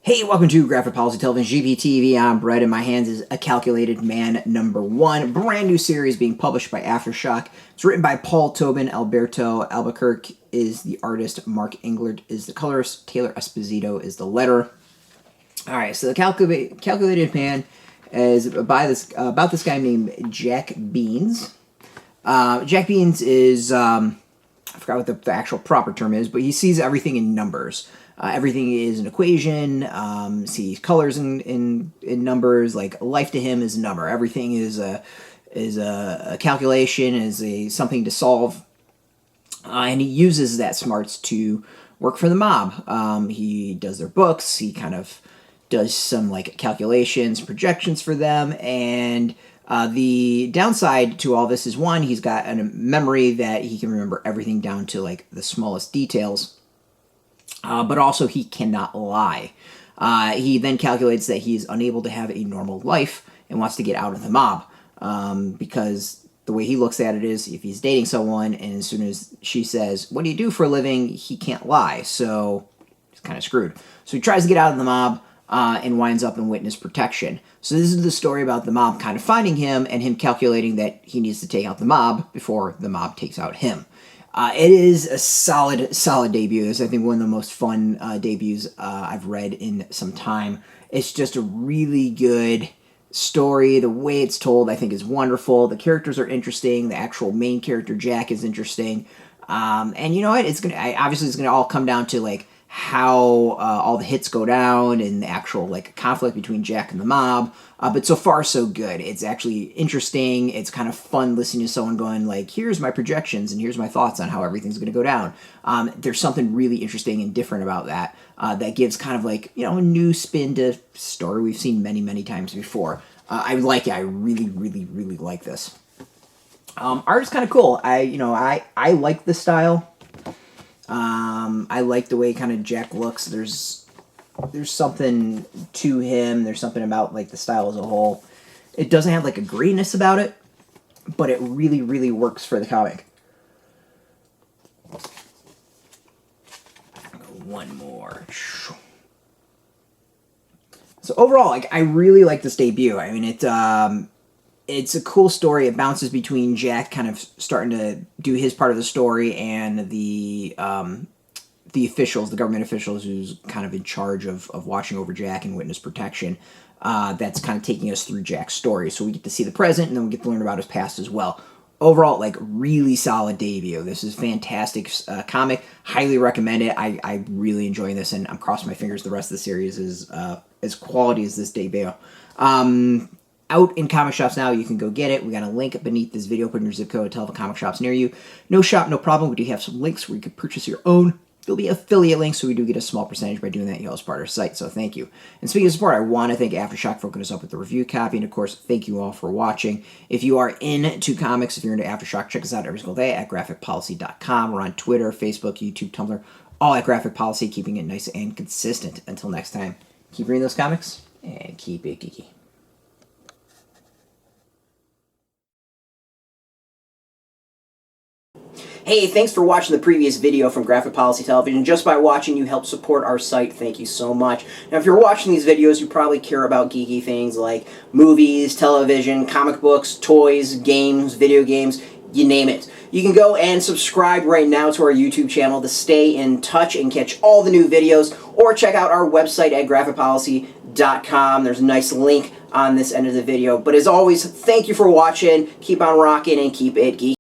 Hey, welcome to Graphic Policy Television, GPTV. I'm Brett. In my hands is A Calculated Man #1, brand new series being published by AfterShock. It's written by Paul Tobin. Alberto Aburquerque is the artist. Mark Englert is the colorist. Taylor Esposito is the letterer. All right, so The Calculated Man is about this guy named Jack Beans. Jack Beans is, I forgot what the actual proper term is, but he sees everything in numbers. Everything is an equation. Sees colors in numbers. Like life to him is a number. Everything is a calculation. Is something to solve. And he uses that smarts to work for the mob. He does their books. He kind of does some like calculations, projections for them, and the downside to all this is one, he's got a memory that he can remember everything down to like the smallest details. But also he cannot lie. He then calculates that he's unable to have a normal life and wants to get out of the mob. Because the way he looks at it is, if he's dating someone and as soon as she says, "What do you do for a living?" he can't lie. So he's kind of screwed. So he tries to get out of the mob and winds up in witness protection. So this is the story about the mob kind of finding him and him calculating that he needs to take out the mob before the mob takes out him. It is a solid debut. It's, I think, one of the most fun debuts I've read in some time. It's just a really good story. The way it's told, I think, is wonderful. The characters are interesting. The actual main character, Jack, is interesting. And you know what? Obviously, it's gonna all come down to like how all the hits go down and the actual like conflict between Jack and the mob. But so far, so good. It's actually interesting. It's kind of fun listening to someone going like, here's my projections and here's my thoughts on how everything's going to go down. There's something really interesting and different about that that gives kind of like, a new spin to story we've seen many, many times before. I like it. I really, really, really like this. Art is kind of cool. I like the style. I like the way kind of Jack looks. There's something to him. There's something about like the style as a whole. It doesn't have like a grittiness about it, but it really, really works for the comic. One more. So overall, like I really like this debut. I mean, it's a cool story. It bounces between Jack kind of starting to do his part of the story and the officials, the government officials who's kind of in charge of watching over Jack and witness protection. That's kind of taking us through Jack's story. So we get to see the present and then we get to learn about his past as well. Overall, like really solid debut. This is fantastic comic. Highly recommend it. I really enjoy this and I'm crossing my fingers the rest of the series is as quality as this debut. Out in comic shops now. You can go get it. We got a link beneath this video. Put in your zip code. Tell the comic shops near you. No shop, no problem. We do have some links where you can purchase your own. There'll be affiliate links, so we do get a small percentage by doing that. You help support our site, so thank you. And speaking of support, I want to thank AfterShock for hooking us up with the review copy. And of course, thank you all for watching. If you are into comics, if you're into AfterShock, check us out every single day at graphicpolicy.com. We're on Twitter, Facebook, YouTube, Tumblr, all at Graphic Policy, keeping it nice and consistent. Until next time, keep reading those comics and keep it geeky. Hey, thanks for watching the previous video from Graphic Policy Television. Just by watching, you help support our site. Thank you so much. Now, if you're watching these videos, you probably care about geeky things like movies, television, comic books, toys, games, video games, you name it. You can go and subscribe right now to our YouTube channel to stay in touch and catch all the new videos, or check out our website at graphicpolicy.com. There's a nice link on this end of the video. But as always, thank you for watching. Keep on rocking and keep it geeky.